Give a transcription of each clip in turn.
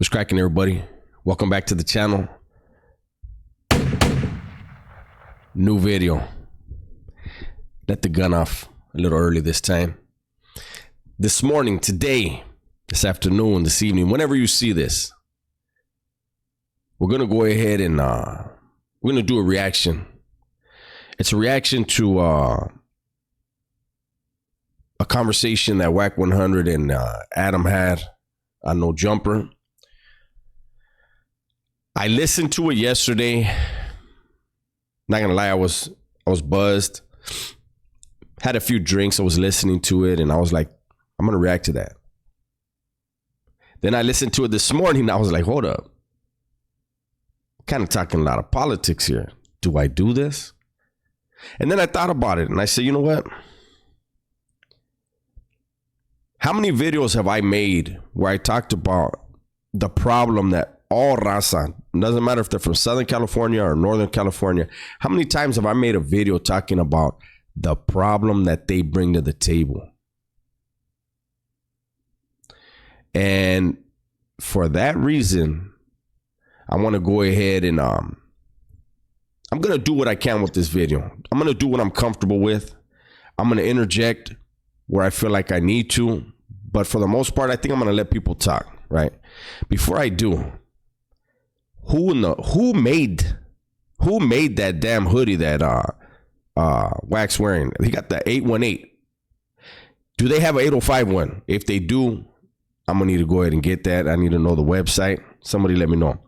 What's cracking, everybody? Welcome back to the channel. New video. Let the gun off a little early this time. This morning, today, this afternoon, this evening, whenever you see this, we're going to go ahead and we're going to do a reaction. It's a reaction to a conversation that Wack 100 and Adam had on No Jumper. I listened to it yesterday. Not gonna lie, I was buzzed. Had a few drinks. I was listening to it, and I was like, I'm gonna react to that. Then I listened to it this morning, and I was like, hold up. Kind of talking a lot of politics here. Do I do this? And then I thought about it, and I said, you know what? How many videos have I made where I talked about the problem that all raza, doesn't matter if they're from Southern California or Northern California, how many times have I made a video talking about the problem that they bring to the table? And for that reason, I want to go ahead and I'm going to do what I can with this video. I'm going to do what I'm comfortable with. I'm going to interject where I feel like I need to. But for the most part, I think I'm going to let people talk, right? Before I do, who made that damn hoodie that Wack's wearing? He got the 818. Do they have an 805 one? If they do, I'm gonna need to go ahead and get that. I need to know the website. Somebody let me know.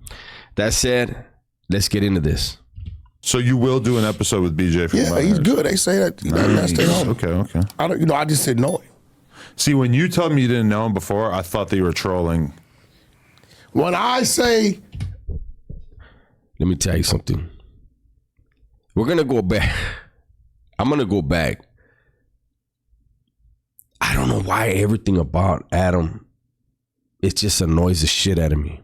That said, let's get into this. So you will do an episode with BJ from Yeah, he's good. They say that. Nice. Stay home. Okay. I don't. I just didn't know him. See, when you told me you didn't know him before, I thought that you were trolling. When I say, let me tell you something. We're gonna go back. I'm gonna go back. I don't know why everything about Adam, it just annoys the shit out of me.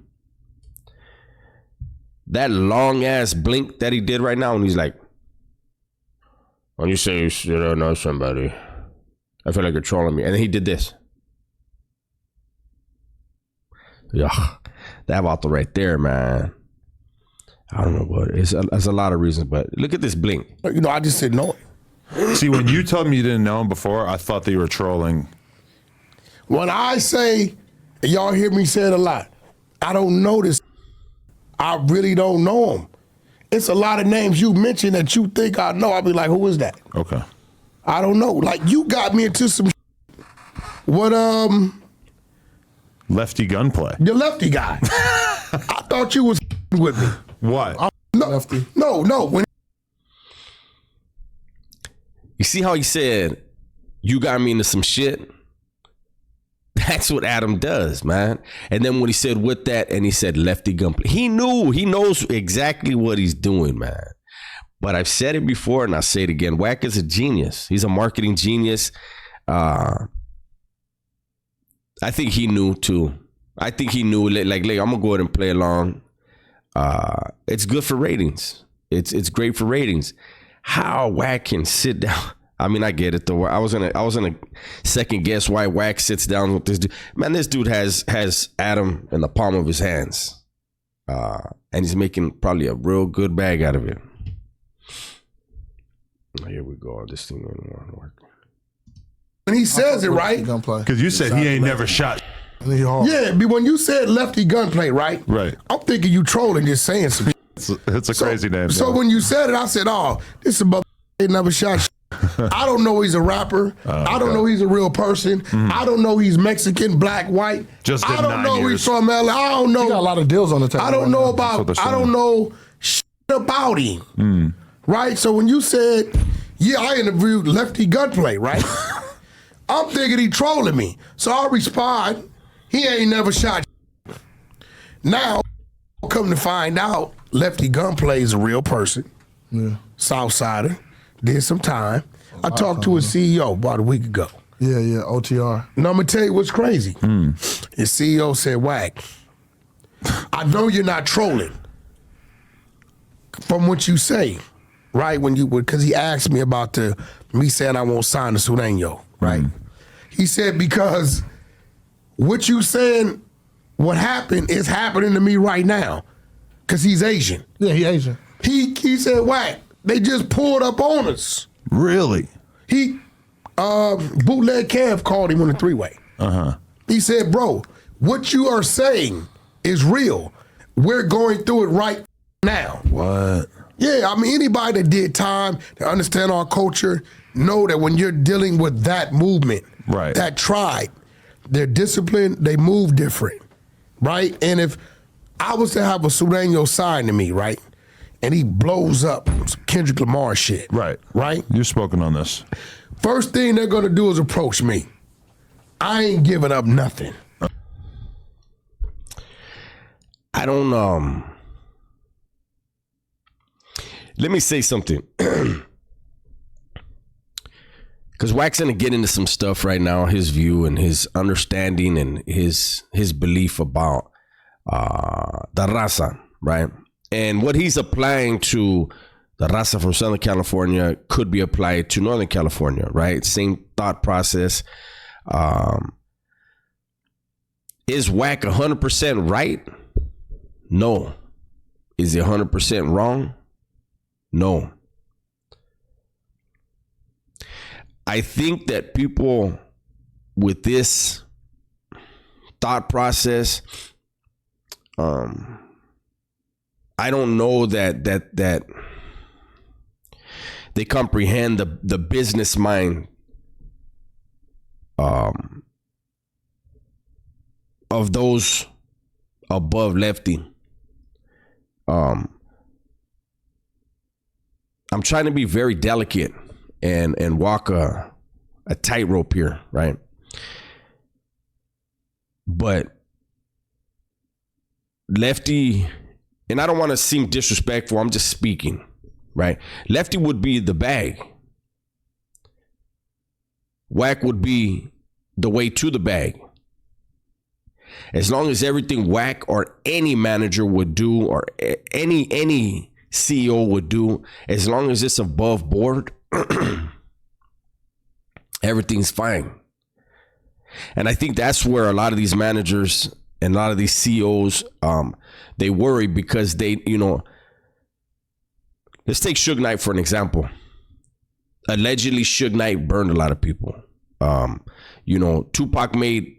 That long ass blink that he did right now, and he's like, when you say you don't know somebody, I feel like you're trolling me. And then he did this. Yeah, that vato right there, man. I don't know what it's a lot of reasons, but look at this blink. I just didn't know him. See, when you told me you didn't know him before, I thought that you were trolling. When I say, and y'all hear me say it a lot, I don't know this. I really don't know him. It's a lot of names you mentioned that you think I know. I'll be like, who is that? Okay. I don't know. Like, you got me into some what Lefty gunplay. the Lefty guy. I thought you was with me. What? No, Lefty. No. When You see how he said, you got me into some shit? That's what Adam does, man. And then when he said with that, and he said Lefty gunplay, he knows exactly what he's doing, man. But I've said it before, and I'll say it again. Wack is a genius. He's a marketing genius. I think he knew, too. I think he knew, like I'm going to go ahead and play along. It's good for ratings. It's great for ratings. How Wack can sit down. I mean, I get it though. I was gonna second guess why Wack sits down with this dude. Man, this dude has Adam in the palm of his hands, and he's making probably a real good bag out of it. Here we go. This thing won't work. when he says it, right? Because you said he ain't never shot. Yeah, but when you said Lefty gunplay, right? Right. I'm thinking you trolling, just saying some. It's a crazy name. So when you said it, I said, "Oh, this is about never shot." I don't know he's a rapper. I don't know he's a real person. I don't know he's Mexican, black, white. Just I don't 9 know years. he's from LA. I don't know. He got a lot of deals on the table. I don't know about. I don't know shit about him. Right. So when you said, "Yeah, I interviewed Lefty gunplay," right? I'm thinking he trolling me. So I respond, he ain't never shot. Now, come to find out, Lefty gunplay is a real person. Yeah. Southsider. Did some time. I talked to his CEO about a week ago. Yeah, OTR. Now I'm gonna tell you what's crazy. His CEO said, "Wack, I know you're not trolling from what you say, right? When you because he asked me about me saying I won't sign the Sureño, right? He said because what you saying what happened is happening to me right now because he's Asian. Yeah, he Asian. He said, Wack, they just pulled up on us. Really? He, Bootleg Kev called him on the three-way. He said, bro, what you are saying is real. We're going through it right now. What? Yeah, I mean, anybody that did time to understand our culture know that when you're dealing with that movement, Right. that tribe, they're disciplined, they move different, right? And if I was to have a Sureño sign to me, right, and he blows up some Kendrick Lamar shit, Right. right? You've spoken on this. First thing they're gonna do is approach me. I ain't giving up nothing. I don't let me say something. Because Wack's gonna get into some stuff right now, his view and his understanding and his belief about the raza, right? And what he's applying to the raza from Southern California could be applied to Northern California, right? Same thought process. Is Wack 100% right? No. Is he 100% wrong? No. I think that people with this thought process, I don't know that they comprehend the business mind of those above Lefty. I'm trying to be very delicate and walk a tightrope here, right? But Lefty, and I don't want to seem disrespectful, I'm just speaking, right? Lefty would be the bag. Wack would be the way to the bag. As long as everything Wack or any manager would do or any CEO would do, as long as it's above board, everything's fine. And I think that's where a lot of these managers and a lot of these CEOs, they worry because they, let's take Suge Knight for an example. Allegedly, Suge Knight burned a lot of people. Tupac made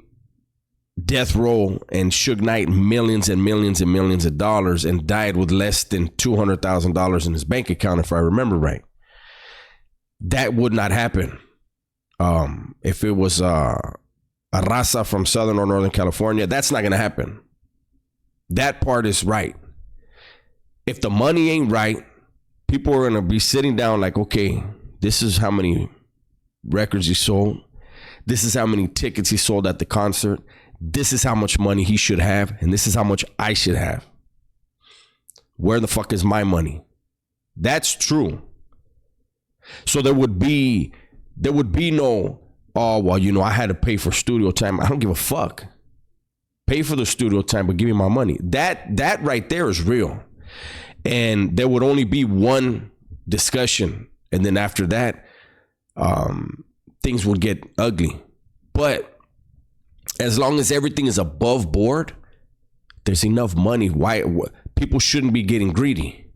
Death Row and Suge Knight millions and millions and millions of dollars and died with less than $200,000 in his bank account, if I remember right. That would not happen if it was a raza from Southern or Northern California. That's not going to happen. That part is right. If the money ain't right, people are going to be sitting down like, okay, this is how many records he sold. This is how many tickets he sold at the concert. This is how much money he should have, and this is how much I should have. Where the fuck is my money? That's true. So there would be no, I had to pay for studio time. I don't give a fuck. Pay for the studio time, but give me my money. That right there is real. And there would only be one discussion, and then after that, things would get ugly. But as long as everything is above board, there's enough money. Why people shouldn't be getting greedy.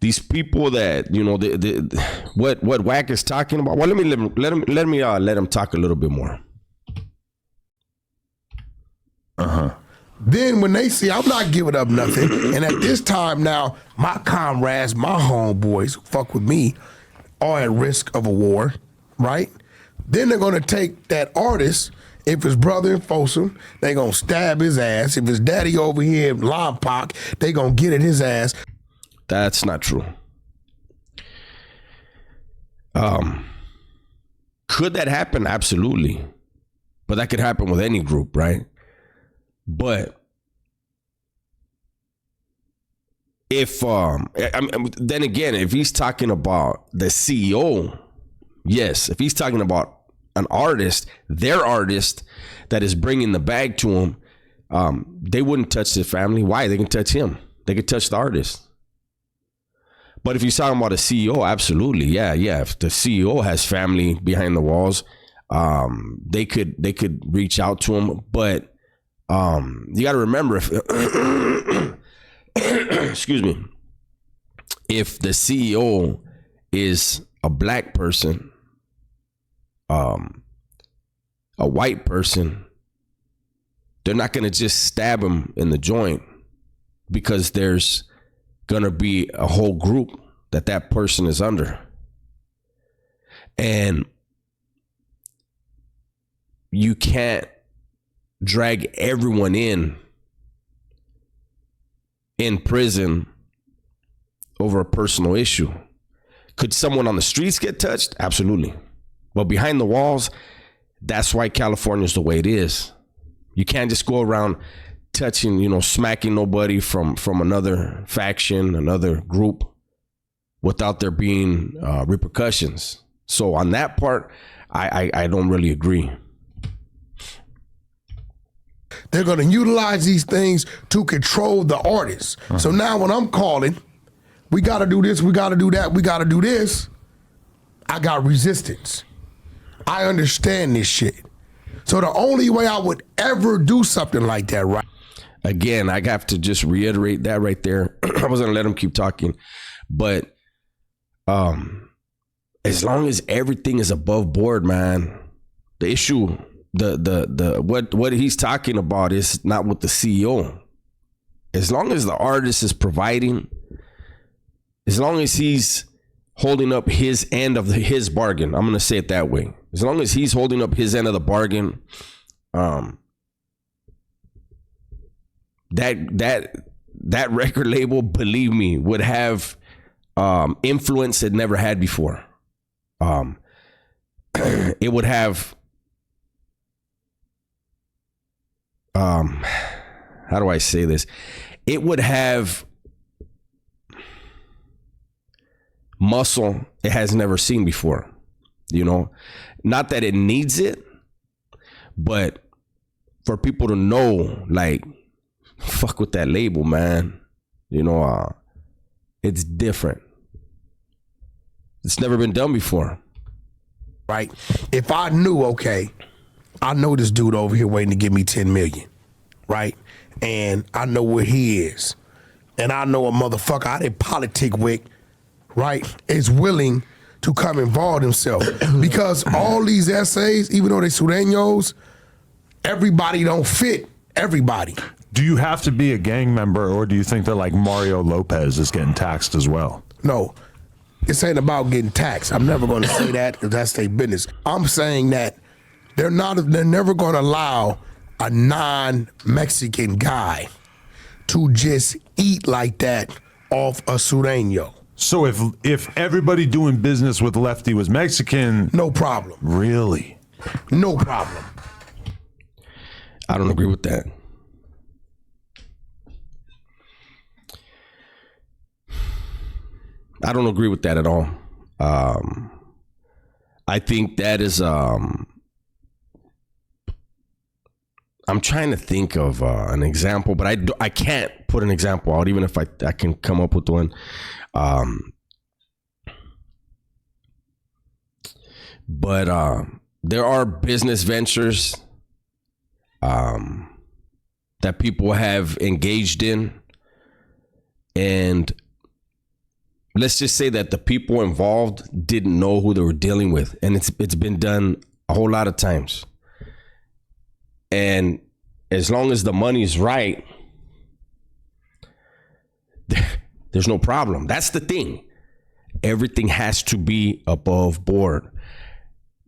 These people that what Wack is talking about. Well, let him talk a little bit more. Then when they see I'm not giving up nothing, and at this time now, my comrades, my homeboys who fuck with me are at risk of a war, right? Then they're gonna take that artist, if his brother in Folsom, they gonna stab his ass. If his daddy over here in Lompoc, they gonna get at his ass. That's not true. Could that happen? Absolutely. But that could happen with any group, right? But if then again, if he's talking about the CEO, yes. If he's talking about an artist, their artist that is bringing the bag to him, they wouldn't touch the family. Why? They can touch him. They could touch the artist. But if you're talking about a CEO, absolutely, yeah. If the CEO has family behind the walls, they could reach out to him. But You got to remember if excuse me, if the CEO is a black person, a white person, they're not going to just stab him in the joint, because there's going to be a whole group that person is under. And you can't drag everyone in prison over a personal issue. Could someone on the streets get touched? Absolutely. But behind the walls, that's why California's the way it is. You can't just go around touching, smacking nobody from another faction, another group, without there being repercussions. So on that part, I don't really agree. They're going to utilize these things to control the artists. So now when I'm calling, we got to do this, we got to do that, we got to do this, I got resistance. I understand this shit. So the only way I would ever do something like that, right? Again, I have to just reiterate that right there. I was going to let him keep talking. But as long as everything is above board, man, the issue, what he's talking about is not with the CEO. As long as the artist is providing, as long as he's holding up his end of his bargain, I'm going to say it that way. As long as he's holding up his end of the bargain, that record label, believe me, would have influence it never had before. It would have how do I say this? It would have muscle it has never seen before. Not that it needs it, but for people to know, like, fuck with that label, man. It's different. It's never been done before. Right? If I knew, okay, I know this dude over here waiting to give me 10 million, right? And I know where he is. And I know a motherfucker I didn't politic with, right, is willing to come involve himself. Because all these essays, even though they sureños, everybody don't fit everybody. Do you have to be a gang member, or do you think that like Mario Lopez is getting taxed as well? No, this ain't about getting taxed. I'm never going to say that, because that's their business. I'm saying that they're never going to allow a non-Mexican guy to just eat like that off a sureño. So if everybody doing business with Lefty was Mexican, no problem. Really? No problem. I don't agree with that. I don't agree with that at all. I think that is I'm trying to think of an example, but I can't put an example out, even if I can come up with one. But there are business ventures that people have engaged in, and let's just say that the people involved didn't know who they were dealing with, and it's been done a whole lot of times. And as long as the money's right, there's no problem. That's the thing. Everything has to be above board.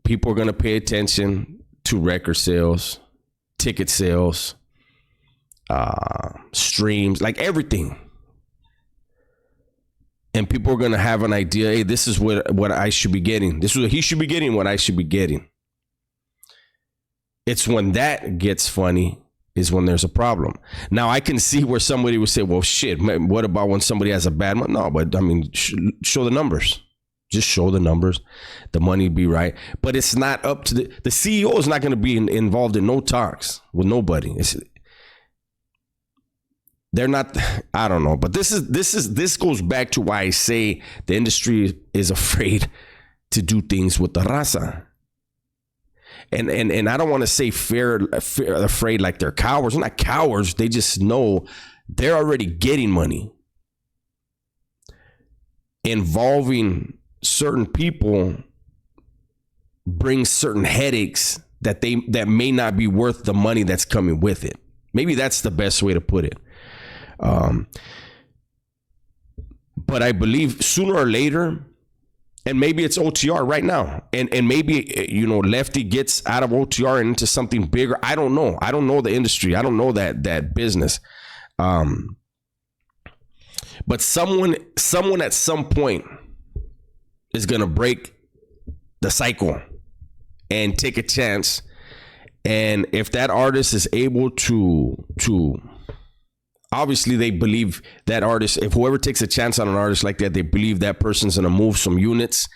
People are going to pay attention to record sales, ticket sales, streams, like everything. And people are going to have an idea, hey, this is what I should be getting. This is what he should be getting, what I should be getting. It's when that gets funny is when there's a problem. Now, I can see where somebody would say, well, shit, man, what about when somebody has a bad month? No, but I mean, show the numbers. Just show the numbers. The money be right. But it's not up to the CEO is not going to be involved in no talks with nobody. They're not, I don't know. But this goes back to why I say the industry is afraid to do things with the raza. And I don't want to say afraid like they're cowards. They're not cowards. They just know they're already getting money. Involving certain people brings certain headaches that may not be worth the money that's coming with it. Maybe that's the best way to put it. But I believe sooner or later, and maybe it's OTR right now, and maybe, you know, Lefty gets out of OTR and into something bigger. I don't know. I don't know the industry. I don't know that business. But someone at some point is gonna break the cycle and take a chance. And if that artist is able to obviously they believe that artist, if whoever takes a chance on an artist like that, they believe that person's gonna move some units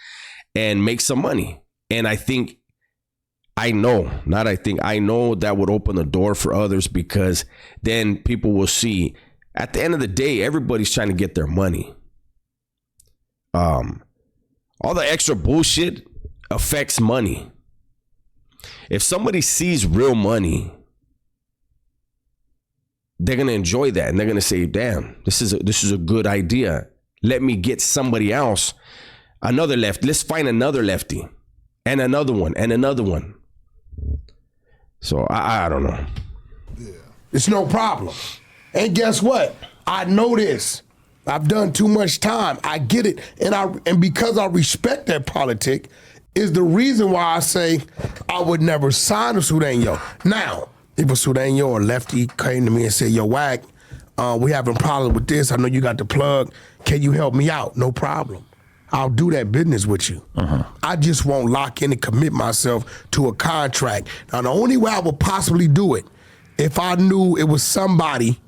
and make some money. And I know that would open the door for others, because then people will see, at the end of the day, everybody's trying to get their money. All the extra bullshit affects money. If somebody sees real money, they're gonna enjoy that, and they're gonna say, "Damn, this is a good idea. Let me get somebody else, another left. Let's find another lefty, and another one, and another one." So I don't know. It's no problem. And guess what? I know this. I've done too much time. I get it. And because I respect that politic is the reason why I say I would never sign a Sudaño. Now, if a Sudaño or Lefty came to me and said, "Yo, Wack, we having problems with this. I know you got the plug. Can you help me out?" No problem. I'll do that business with you. I just won't lock in and commit myself to a contract. Now, the only way I would possibly do it, if I knew it was somebody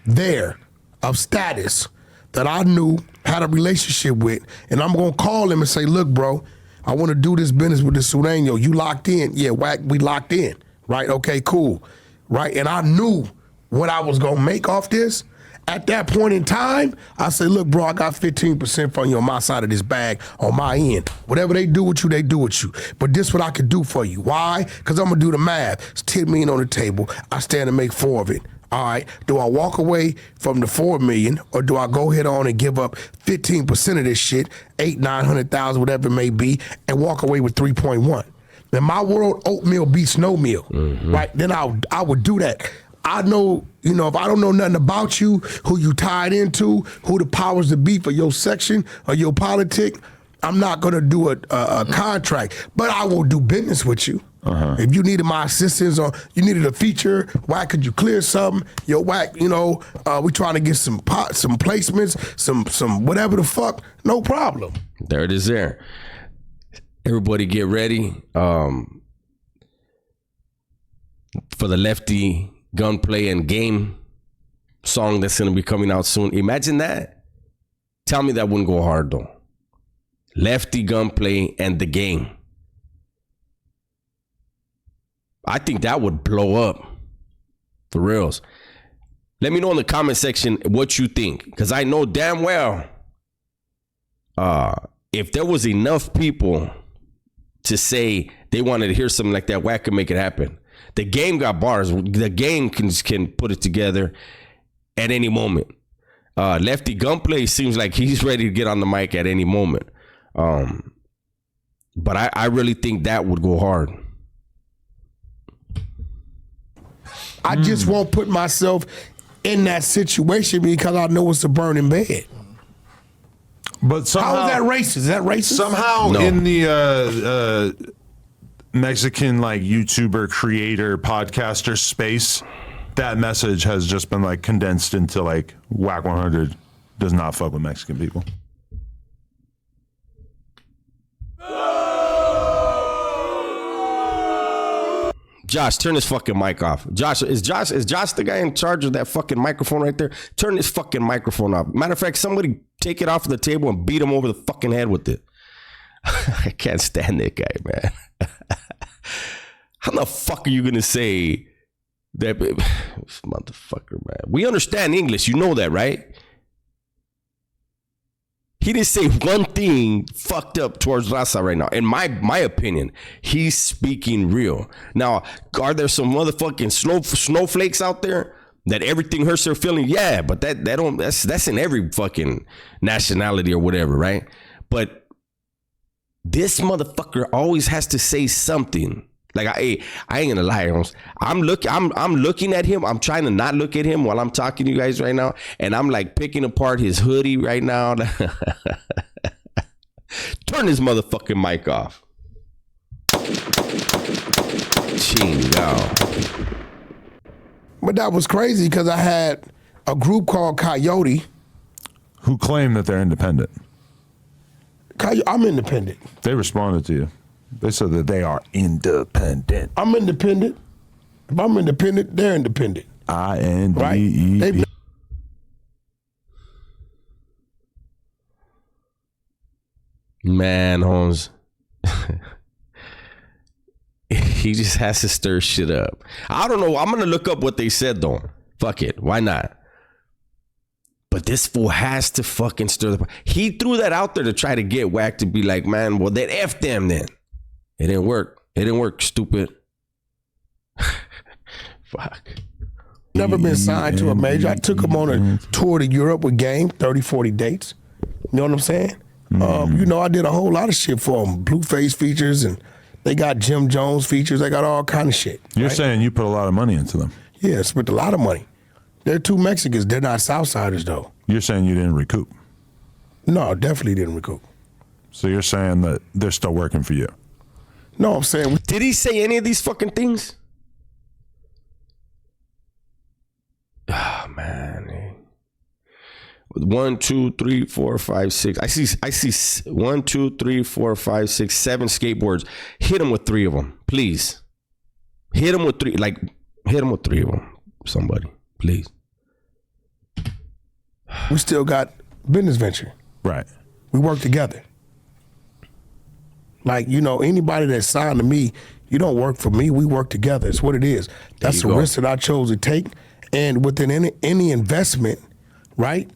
there of status that I knew, had a relationship with, and I'm gonna call him and say, "Look, bro, I want to do this business with the Sudaño. You locked in?" "Yeah, Wack, we locked in." "Right, okay, cool." Right, and I knew what I was gonna make off this. At that point in time, I say, "Look, bro, I got 15% from you on my side of this bag, on my end. Whatever they do with you, they do with you. But this what I could do for you." Why? Because I'm gonna do the math. It's 10 million on the table. I stand to make 4 of it. All right, do I walk away from the 4 million, or do I go head on and give up 15% of this shit, 800,000-900,000, whatever it may be, and walk away with 3.1? In my world, oatmeal beats no meal, right? Then I would do that. I know, you know, if I don't know nothing about you, who you tied into, who the powers that be for your section or your politic, I'm not gonna do a contract, but I will do business with you. If you needed my assistance or you needed a feature, Wack, could you clear something? Yo, Wack, you know, we trying to get some placements, some whatever the fuck, no problem. There it is there. Everybody get ready for the Lefty Gunplay and Game song that's going to be coming out soon. Imagine that. Tell me that wouldn't go hard, though. Lefty Gunplay and the Game. I think that would blow up. For reals. Let me know in the comment section what you think, because I know damn well if there was enough people to say they wanted to hear something like that, Wack could make it happen. The Game got bars. The Game can put it together at any moment. Lefty Gunplay seems like he's ready to get on the mic at any moment. But I really think that would go hard. I just won't put myself in that situation because I know it's a burning bed. But somehow, how is that racist? Is that racist? Somehow No. in the Mexican like YouTuber, creator, podcaster space, that message has just been like condensed into like Wack 100 does not fuck with Mexican people. Josh, turn this fucking mic off. Josh, is Josh the guy in charge of that fucking microphone right there? Turn this fucking microphone off. Matter of fact, somebody take it off the table and beat him over the fucking head with it. I can't stand that guy, man. How the fuck are you gonna say that? This motherfucker, man. We understand English. You know that, right? He didn't say one thing fucked up towards Raza right now. In my opinion, he's speaking real. Now, are there some motherfucking snowflakes out there that everything hurts their feeling? Yeah, but that's in every fucking nationality or whatever, right? But this motherfucker always has to say something. Like I ain't gonna lie, I'm looking at him. I'm trying to not look at him while I'm talking to you guys right now, and I'm like picking apart his hoodie right now. Turn his motherfucking mic off. Chingo. But that was crazy because I had a group called Coyote. Who claim that they're independent? I'm independent. They responded to you. They said that they are independent. I'm independent. If I'm independent, they're independent. INDEP. Right? Man, Holmes. He just has to stir shit up. I don't know. I'm going to look up what they said, though. Fuck it. Why not? But this fool has to fucking stir the pot. He threw that out there to try to get Wack to be like, man, well, then F them then. It didn't work. It didn't work, stupid. Fuck. Never been signed to a major. I took him on a tour to Europe with Game, 30, 40 dates. You know what I'm saying? You know, I did a whole lot of shit for them. Blueface features, and they got Jim Jones features. They got all kind of shit. You're saying you put a lot of money into them. Yeah, spent a lot of money. They're two Mexicans. They're not Southsiders, though. You're saying you didn't recoup. No, definitely didn't recoup. So you're saying that they're still working for you. No, I'm saying... Did he say any of these fucking things? Oh, man. 1, 2, 3, 4, 5, 6. I see 1, 2, 3, 4, 5, 6, 7 skateboards. Hit him with 3 of them, please. Hit him with 3. Like, hit him with 3 of them. Somebody, please. We still got business venture. Right. We work together. Like, you know, anybody that's signed to me, you don't work for me. We work together. It's what it is. That's the risk that I chose to take. And within any investment, right?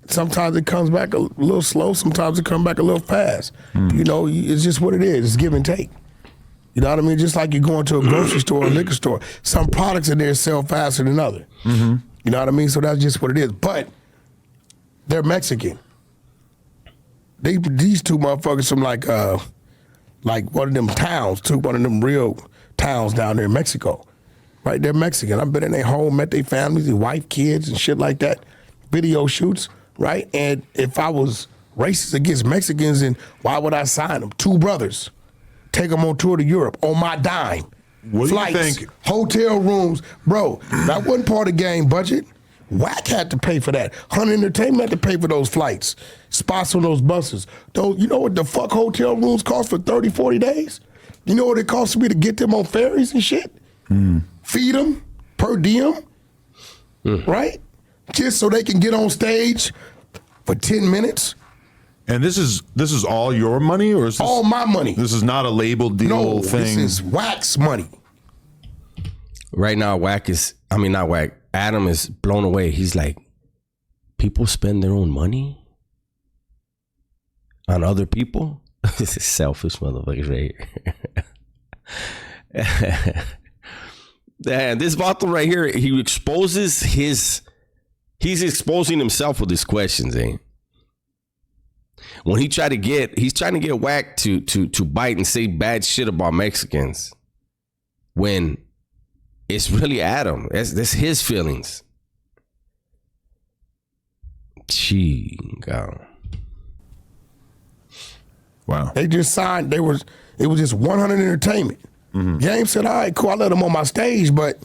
Sometimes it comes back a little slow. Sometimes it comes back a little fast. You know, it's just what it is. It's give and take. You know what I mean? Just like you're going to a grocery store or a liquor store. Some products in there sell faster than others. You know what I mean? So that's just what it is. But they're Mexican. These two motherfuckers from like one of them towns, one of them real towns down there in Mexico. Right? They're Mexican. I've been in their home, met their families, their wife, kids, and shit like that. Video shoots, right? And if I was racist against Mexicans, then why would I sign them? 2 brothers. Take them on tour to Europe on my dime. What Flights, do you think? Hotel rooms. Bro, that wasn't part of game budget. Wack had to pay for that. Hunt Entertainment had to pay for those flights, spots on those buses. You know what the fuck hotel rooms cost for 30, 40 days? You know what it costs me to get them on ferries and shit? Feed them per diem, right? Just so they can get on stage for 10 minutes. And this is all your money, or is this all my money? This is not a label deal thing. This is Wack's money. Right now, not Wack. Adam is blown away. He's like, people spend their own money on other people? This is selfish motherfuckers right here. And this bottle right here, he's exposing himself with his questions, eh? When he's trying to get Wack to bite and say bad shit about Mexicans, when it's really Adam. That's his feelings. Chingo. Wow. They just signed. It was just 100 Entertainment. James said, all right, cool, I let him on my stage, but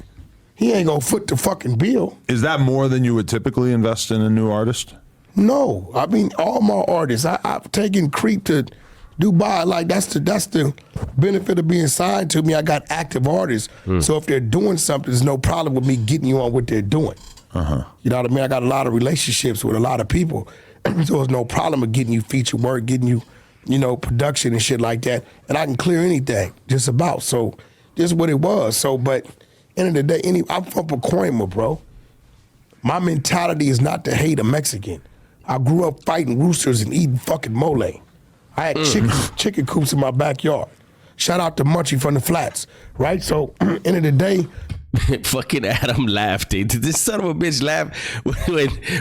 he ain't gonna foot the fucking bill. Is that more than you would typically invest in a new artist? No, I mean, all my artists, I've taken Creep to Dubai. Like, that's the benefit of being signed to me. I got active artists. So if they're doing something, there's no problem with me getting you on what they're doing. You know what I mean? I got a lot of relationships with a lot of people. So there's no problem with getting you feature work, getting you, production and shit like that. And I can clear anything, just about. So this is what it was. So, but end of the day, I'm from Pacoima, bro. My mentality is not to hate a Mexican. I grew up fighting roosters and eating fucking mole. I had chicken coops in my backyard. Shout out to Munchie from the Flats, right? So, end of the day, fucking Adam laughed. Did this son of a bitch laugh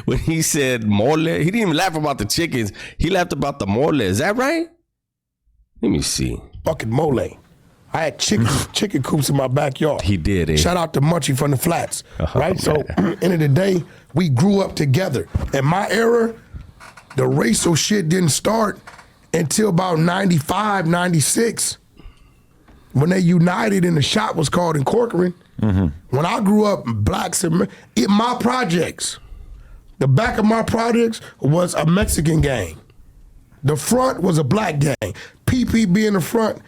when he said mole? He didn't even laugh about the chickens. He laughed about the mole. Is that right? Let me see. Fucking mole. I had chicken coops in my backyard. He did, eh? Shout out to Munchie from the Flats, right? So, end of the day, we grew up together. In my era, the racial shit didn't start until about 95, 96. When they united and the shop was called in Corcoran. When I grew up, blacks in my projects, the back of my projects was a Mexican gang. The front was a black gang. PPB in the front,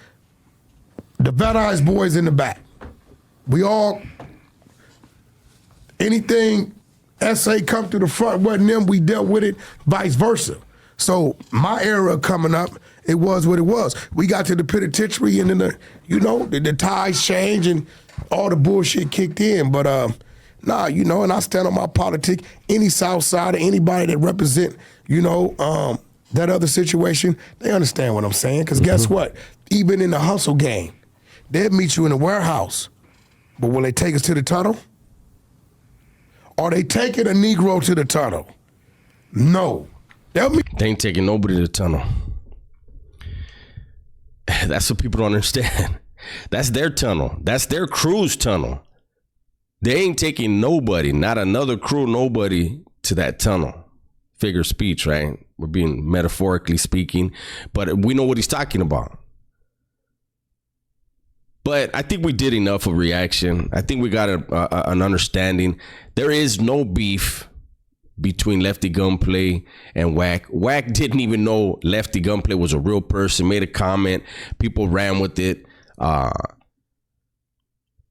the Vet Eyes boys in the back. We all, anything SA come through the front wasn't them, we dealt with it, vice versa. So my era coming up, it was what it was. We got to the penitentiary and then the ties changed and all the bullshit kicked in. But and I stand on my politic. Any South Side or anybody that represent, that other situation, they understand what I'm saying. Because guess what? Even in the hustle game, they'll meet you in the warehouse. But will they take us to the tunnel? Are they taking a Negro to the tunnel? No. They ain't taking nobody to the tunnel. That's what people don't understand. That's their tunnel. That's their crew's tunnel. They ain't taking nobody, not another crew, nobody to that tunnel. Figure of speech, right? We're being metaphorically speaking, but we know what he's talking about. But I think we did enough of reaction. I think we got an understanding. There is no beef between Lefty Gunplay and Wack. Wack didn't even know Lefty Gunplay was a real person, made a comment, people ran with it.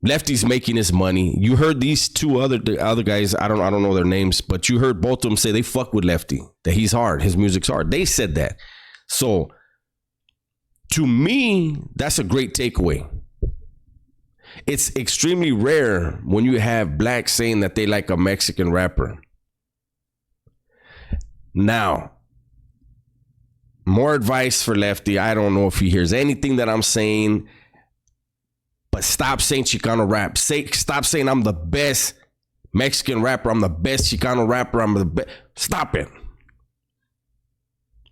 Lefty's making his money. You heard these two other guys, I don't know their names, but you heard both of them say they fuck with Lefty, that he's hard, his music's hard. They said that. So to me, that's a great takeaway. It's extremely rare when you have blacks saying that they like a Mexican rapper. Now, more advice for Lefty. I don't know if he hears anything that I'm saying, but stop saying Chicano rap. Stop saying I'm the best Mexican rapper. I'm the best Chicano rapper. I'm the best. Stop it.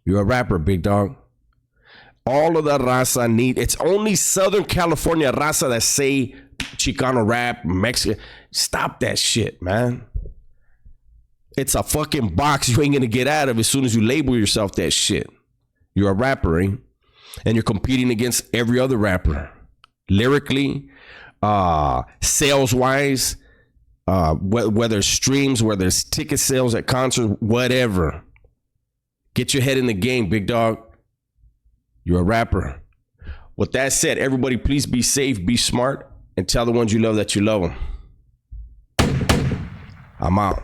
You're a rapper, big dog. All of the raza need. It's only Southern California raza that say Chicano rap, Mexican. Stop that shit, man. It's a fucking box you ain't gonna get out of as soon as you label yourself that shit. You're a rapper, eh? And you're competing against every other rapper. Lyrically, sales-wise, whether it's streams, whether it's ticket sales at concerts, whatever. Get your head in the game, big dog. You're a rapper. With that said, everybody please be safe, be smart, and tell the ones you love that you love them. I'm out.